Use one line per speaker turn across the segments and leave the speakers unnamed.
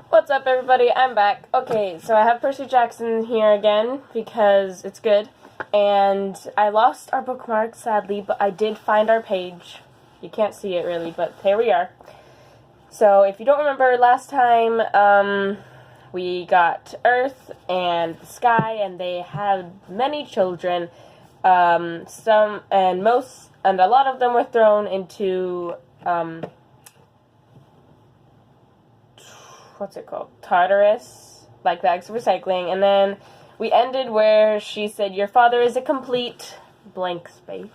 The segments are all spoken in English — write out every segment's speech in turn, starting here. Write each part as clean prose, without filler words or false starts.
What's up, everybody? I'm back. Okay, so I have Percy Jackson here again because it's good. And I lost our bookmark, sadly, but I did find our page. You can't see it really, but here we are. So if you don't remember last time, we got Earth and the Sky, and they had many children. A lot of them were thrown into, what's it called? Tartarus, like bags of recycling. And then we ended where she said, "Your father is a complete blank space."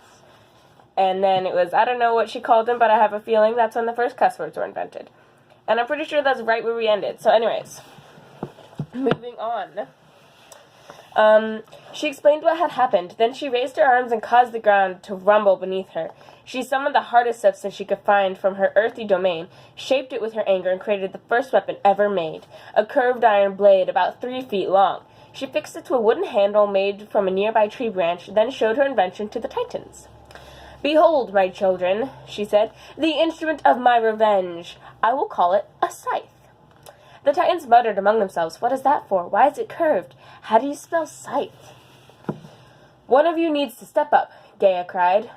And then it was, I don't know what she called him, but I have a feeling that's when the first cuss words were invented. And I'm pretty sure that's right where we ended. So anyways, moving on. She explained what had happened. Then she raised her arms and caused the ground to rumble beneath her. She summoned the hardest substance she could find from her earthy domain, shaped it with her anger, and created the first weapon ever made, a curved iron blade about 3 feet long. She fixed it to a wooden handle made from a nearby tree branch, then showed her invention to the Titans. "Behold, my children," she said, "the instrument of my revenge. I will call it a scythe." The Titans muttered among themselves, "What is that for? Why is it curved? How do you spell scythe?" "One of you needs to step up," Gaia cried.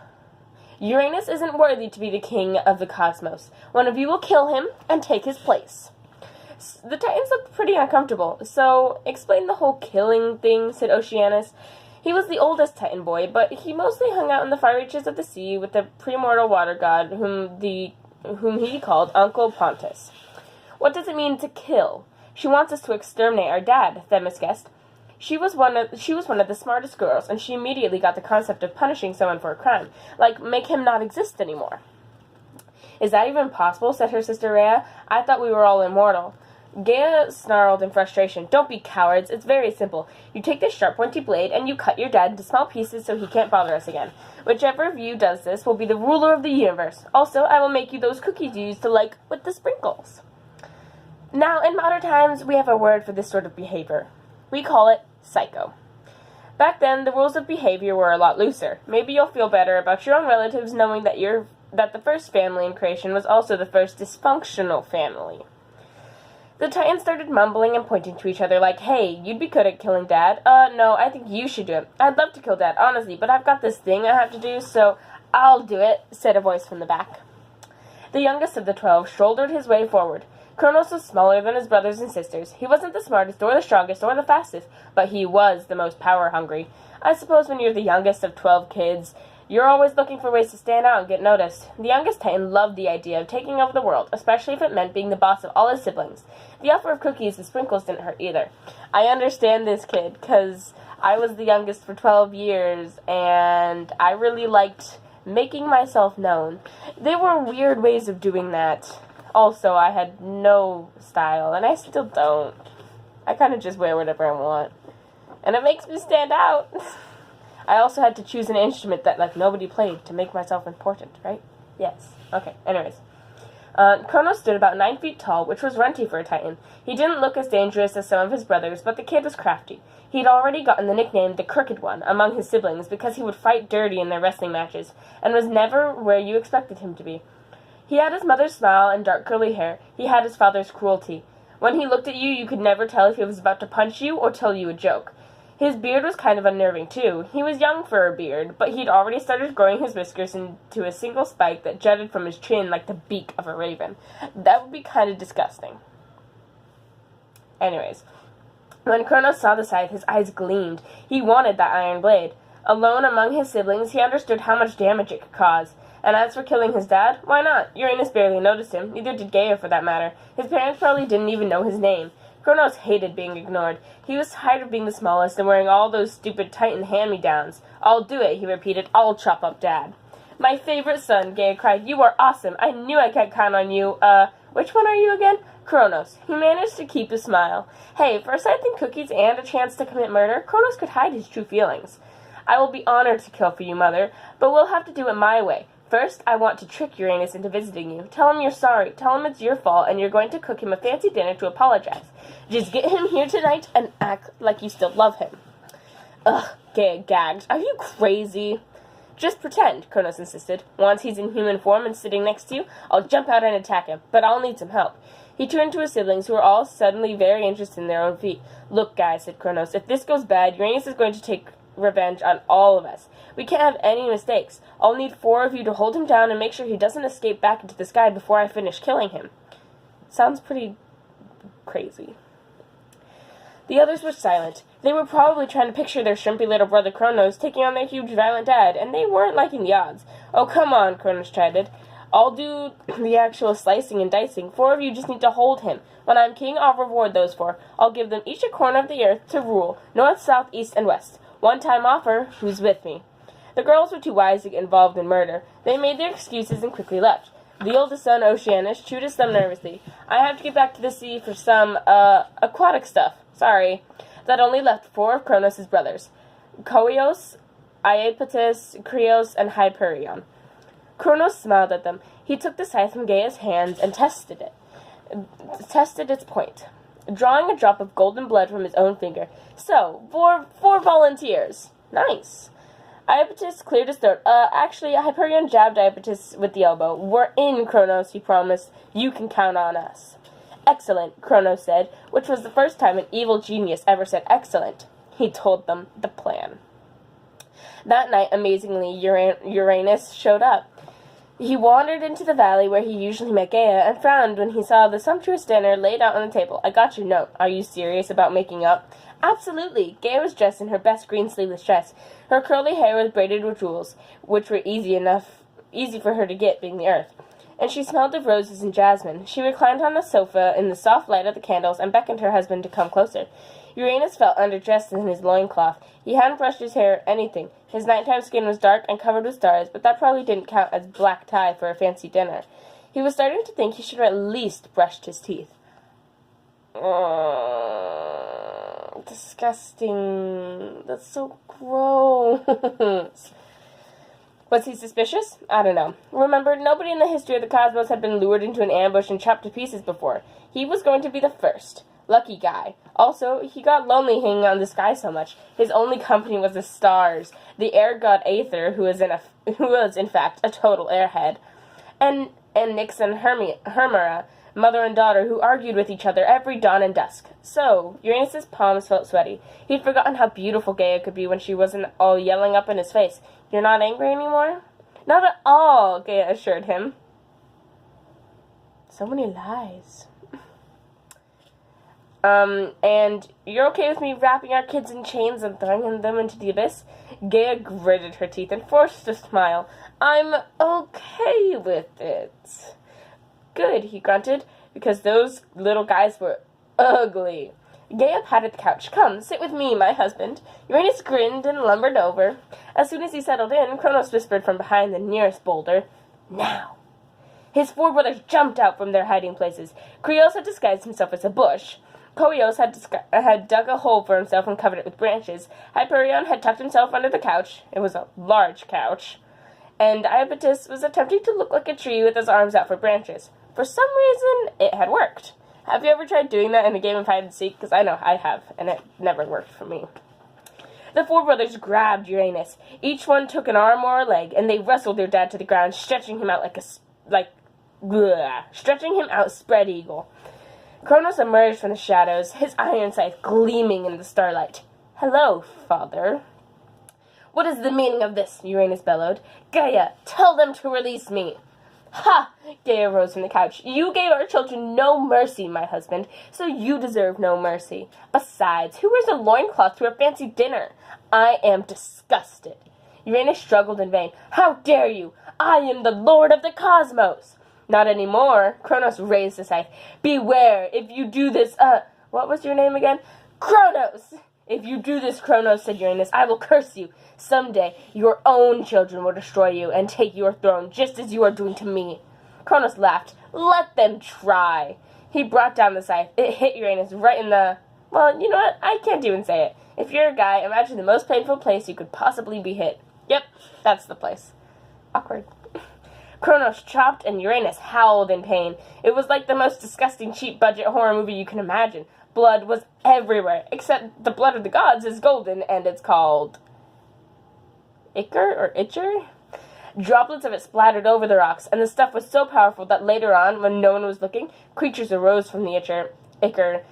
"Uranus isn't worthy to be the king of the cosmos. One of you will kill him and take his place." The Titans looked pretty uncomfortable. "So, explain the whole killing thing," said Oceanus. He was the oldest Titan boy, but he mostly hung out in the far reaches of the sea with the premortal water god whom he called Uncle Pontus. "What does it mean to kill?" "She wants us to exterminate our dad," Themis guessed. She was one of the smartest girls, and she immediately got the concept of punishing someone for a crime, like make him not exist anymore. "Is that even possible?" said her sister Rhea. "I thought we were all immortal." Gaia snarled in frustration. "Don't be cowards. It's very simple. You take this sharp, pointy blade, and you cut your dad into small pieces so he can't bother us again. Whichever of you does this will be the ruler of the universe. Also, I will make you those cookies you used to like with the sprinkles." Now, in modern times, we have a word for this sort of behavior. We call it psycho. Back then, the rules of behavior were a lot looser. Maybe you'll feel better about your own relatives knowing that the first family in creation was also the first dysfunctional family. The Titans started mumbling and pointing to each other like, "Hey, you'd be good at killing Dad." No, I think you should do it." "I'd love to kill Dad, honestly, but I've got this thing I have to do, so I'll do it," said a voice from the back. The youngest of the 12 shouldered his way forward. Kronos was smaller than his brothers and sisters. He wasn't the smartest or the strongest or the fastest, but he was the most power-hungry. I suppose when you're the youngest of 12 kids, you're always looking for ways to stand out and get noticed. The youngest Titan loved the idea of taking over the world, especially if it meant being the boss of all his siblings. The offer of cookies with sprinkles didn't hurt either. I understand this kid, because I was the youngest for 12 years, and I really liked making myself known. There were weird ways of doing that. Also, I had no style, and I still don't. I kind of just wear whatever I want. And it makes me stand out. I also had to choose an instrument that, nobody played to make myself important, right? Yes. Okay, anyways. Kronos stood about 9 feet tall, which was runty for a Titan. He didn't look as dangerous as some of his brothers, but the kid was crafty. He'd already gotten the nickname the Crooked One among his siblings because he would fight dirty in their wrestling matches, and was never where you expected him to be. He had his mother's smile and dark curly hair. He had his father's cruelty. When he looked at you, you could never tell if he was about to punch you or tell you a joke. His beard was kind of unnerving, too. He was young for a beard, but he'd already started growing his whiskers into a single spike that jutted from his chin like the beak of a raven. That would be kind of disgusting. Anyways, when Kronos saw the scythe, his eyes gleamed. He wanted that iron blade. Alone among his siblings, he understood how much damage it could cause. And as for killing his dad, why not? Uranus barely noticed him, neither did Gaia for that matter. His parents probably didn't even know his name. Kronos hated being ignored. He was tired of being the smallest and wearing all those stupid Titan hand-me-downs. "I'll do it," he repeated. "I'll chop up Dad." "My favorite son," Gaia cried. "You are awesome. I knew I could count on you. Which one are you again?" "Kronos." He managed to keep a smile. Hey, for a scythe and cookies and a chance to commit murder, Kronos could hide his true feelings. "I will be honored to kill for you, Mother, but we'll have to do it my way. First, I want to trick Uranus into visiting you. Tell him you're sorry. Tell him it's your fault, and you're going to cook him a fancy dinner to apologize. Just get him here tonight and act like you still love him." Ugh, Gaia gagged. "Are you crazy?" "Just pretend," Kronos insisted. "Once he's in human form and sitting next to you, I'll jump out and attack him, but I'll need some help." He turned to his siblings, who were all suddenly very interested in their own feat. "Look, guys," said Kronos, "if this goes bad, Uranus is going to take revenge on all of us. We can't have any mistakes. I'll need 4 of you to hold him down and make sure he doesn't escape back into the sky before I finish killing him." Sounds pretty crazy. The others were silent. They were probably trying to picture their shrimpy little brother Kronos taking on their huge violent dad, and they weren't liking the odds. "Oh, come on," Kronos chided. "I'll do the actual slicing and dicing. 4 of you just need to hold him. When I'm king, I'll reward those 4. I'll give them each a corner of the earth to rule, north, south, east, and west. One-time offer, who's with me?" The girls were too wise to get involved in murder. They made their excuses and quickly left. The oldest son, Oceanus, chewed his thumb nervously. "I have to get back to the sea for some, aquatic stuff. Sorry." That only left 4 of Kronos' brothers: Koios, Iapetus, Krios, and Hyperion. Kronos smiled at them. He took the scythe from Gaia's hands and tested its point, drawing a drop of golden blood from his own finger. "So, 4 volunteers. Nice." Iapetus cleared his throat. Actually, Hyperion jabbed Iapetus with the elbow. "We're in, Kronos," he promised. "You can count on us." "Excellent," Kronos said, which was the first time an evil genius ever said excellent. He told them the plan. That night, amazingly, Uranus showed up. He wandered into the valley where he usually met Gaia and frowned when he saw the sumptuous dinner laid out on the table. "I got your note. Are you serious about making up?" "Absolutely." Gaia was dressed in her best green sleeveless dress. Her curly hair was braided with jewels, which were easy for her to get, being the earth. And she smelled of roses and jasmine. She reclined on the sofa in the soft light of the candles and beckoned her husband to come closer. Uranus felt underdressed in his loincloth. He hadn't brushed his hair or anything. His nighttime skin was dark and covered with stars, but that probably didn't count as black tie for a fancy dinner. He was starting to think he should have at least brushed his teeth. Disgusting. That's so gross. Was he suspicious? I don't know. Remember, nobody in the history of the cosmos had been lured into an ambush and chopped to pieces before. He was going to be the first. Lucky guy. Also, he got lonely hanging out in the sky so much. His only company was the stars, the air god Aether, who was in fact a total airhead, and Nyx and Hermera, mother and daughter, who argued with each other every dawn and dusk. So, Uranus's palms felt sweaty. He'd forgotten how beautiful Gaia could be when she wasn't all yelling up in his face. "You're not angry anymore?" "Not at all," Gaia assured him. So many lies. "And you're okay with me wrapping our kids in chains and throwing them into the abyss?" Gaia gritted her teeth and forced a smile. "I'm okay with it." "Good," he grunted, because those little guys were ugly. Gaia patted the couch. "Come, sit with me, my husband." Uranus grinned and lumbered over. As soon as he settled in, Kronos whispered from behind the nearest boulder, "Now." His 4 brothers jumped out from their hiding places. Krios had disguised himself as a bush. Koios had dug a hole for himself and covered it with branches. Hyperion had tucked himself under the couch. It was a large couch. And Iapetus was attempting to look like a tree with his arms out for branches. For some reason, it had worked. Have you ever tried doing that in a game of hide and seek? Because I know I have, and it never worked for me. The 4 brothers grabbed Uranus. Each one took an arm or a leg, and they wrestled their dad to the ground, stretching him out stretching him out spread eagle. Kronos emerged from the shadows, his iron scythe gleaming in the starlight. "Hello, father." "What is the meaning of this?" Uranus bellowed. "Gaia, tell them to release me." "Ha!" Gaia rose from the couch. "You gave our children no mercy, my husband, so you deserve no mercy. Besides, who wears a loincloth to a fancy dinner? I am disgusted." Uranus struggled in vain. "How dare you? I am the lord of the cosmos." "Not anymore." Kronos raised the scythe. "Beware, if you do this, what was your name again?" "Kronos!" "If you do this, Kronos," said Uranus, "I will curse you. Someday, your own children will destroy you and take your throne, just as you are doing to me." Kronos laughed. "Let them try." He brought down the scythe. It hit Uranus right in the... Well, you know what? I can't even say it. If you're a guy, imagine the most painful place you could possibly be hit. Yep, that's the place. Awkward. Kronos chopped and Uranus howled in pain. It was like the most disgusting cheap-budget horror movie you can imagine. Blood was everywhere, except the blood of the gods is golden, and it's called... Ichor or Itcher? Droplets of it splattered over the rocks, and the stuff was so powerful that later on, when no one was looking, creatures arose from the ichor.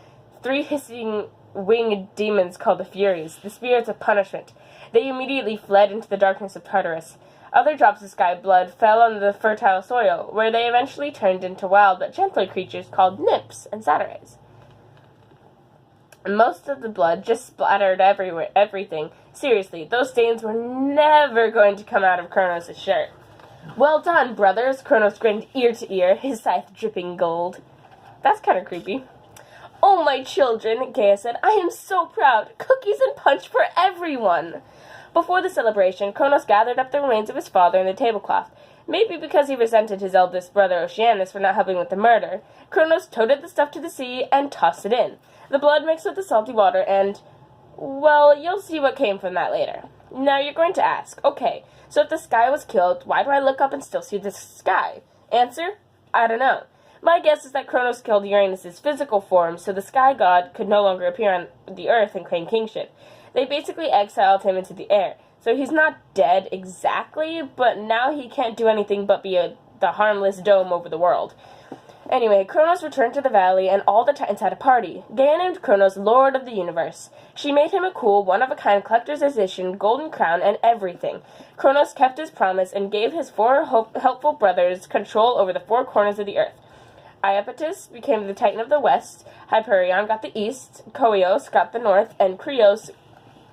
3 hissing winged demons called the Furies, the spirits of punishment. They immediately fled into the darkness of Tartarus. Other drops of sky blood fell on the fertile soil, where they eventually turned into wild but gentler creatures called nymphs and satyrs. Most of the blood just splattered everything. Seriously, those stains were never going to come out of Kronos' shirt. Well done, brothers, Kronos grinned ear to ear, his scythe dripping gold. That's kind of creepy. Oh, my children, Gaia said, I am so proud. Cookies and punch for everyone. Before the celebration, Kronos gathered up the remains of his father in the tablecloth. Maybe because he resented his eldest brother Oceanus for not helping with the murder, Kronos toted the stuff to the sea and tossed it in. The blood mixed with the salty water and, well, you'll see what came from that later. Now you're going to ask, okay, so if the sky was killed, why do I look up and still see the sky? Answer, I don't know. My guess is that Kronos killed Uranus' physical form, so the sky god could no longer appear on the earth and claim kingship. They basically exiled him into the air. So he's not dead exactly, but now he can't do anything but be the harmless dome over the world. Anyway, Kronos returned to the valley, and all the Titans had a party. Gaia named Kronos Lord of the Universe. She made him a cool, one-of-a-kind collector's edition, golden crown, and everything. Kronos kept his promise and gave his 4 helpful brothers control over the 4 corners of the earth. Iapetus became the Titan of the West, Hyperion got the East, Koios got the North, and Krios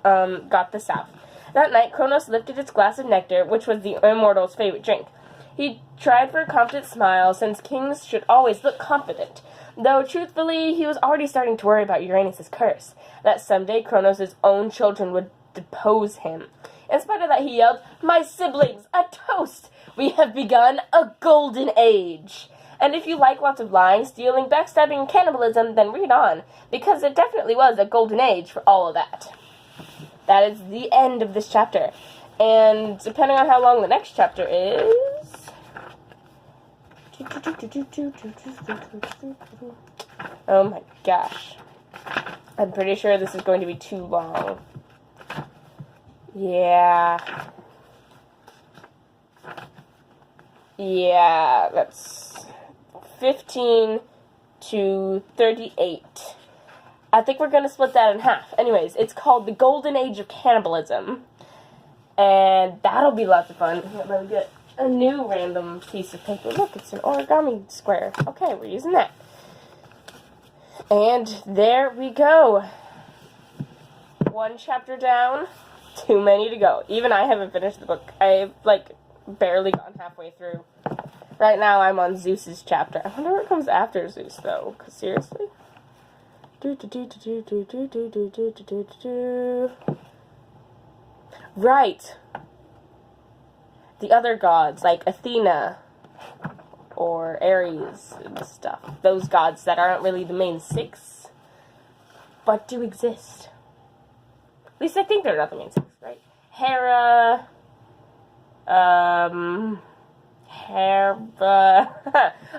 got the South. That night, Kronos lifted his glass of nectar, which was the immortal's favorite drink. He tried for a confident smile, since kings should always look confident, though truthfully, he was already starting to worry about Uranus' curse, that someday Kronos' own children would depose him. In spite of that, he yelled, My siblings, a toast! We have begun a golden age! And if you like lots of lying, stealing, backstabbing, and cannibalism, then read on, because it definitely was a golden age for all of that. That is the end of this chapter. And depending on how long the next chapter is... Oh my gosh. I'm pretty sure this is going to be too long. Yeah, that's 15 to 38. I think we're going to split that in half. Anyways, it's called The Golden Age of Cannibalism. And that'll be lots of fun. Let me get a new random piece of paper. Look, it's an origami square. Okay, we're using that. And there we go. 1 chapter down, too many to go. Even I haven't finished the book. I've, barely gotten halfway through. Right now, I'm on Zeus's chapter. I wonder what comes after Zeus, though. Because, seriously? Right. The other gods, like Athena or Ares and stuff. Those gods that aren't really the main 6, but do exist. At least I think they're not the main 6, right? Hera,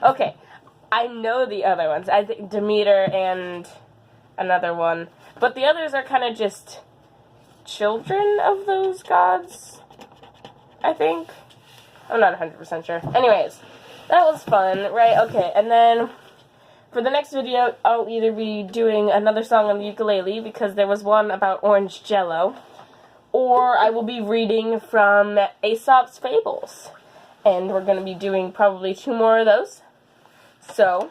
okay, I know the other ones. I think Demeter and another one. But the others are kind of just children of those gods, I think. I'm not 100% sure. Anyways, that was fun, right? Okay, and then for the next video, I'll either be doing another song on the ukulele, because there was one about orange jello, or I will be reading from Aesop's Fables. And we're going to be doing probably 2 more of those. So,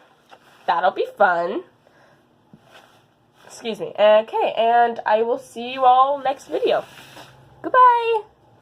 that'll be fun. Excuse me. Okay, and I will see you all next video. Goodbye!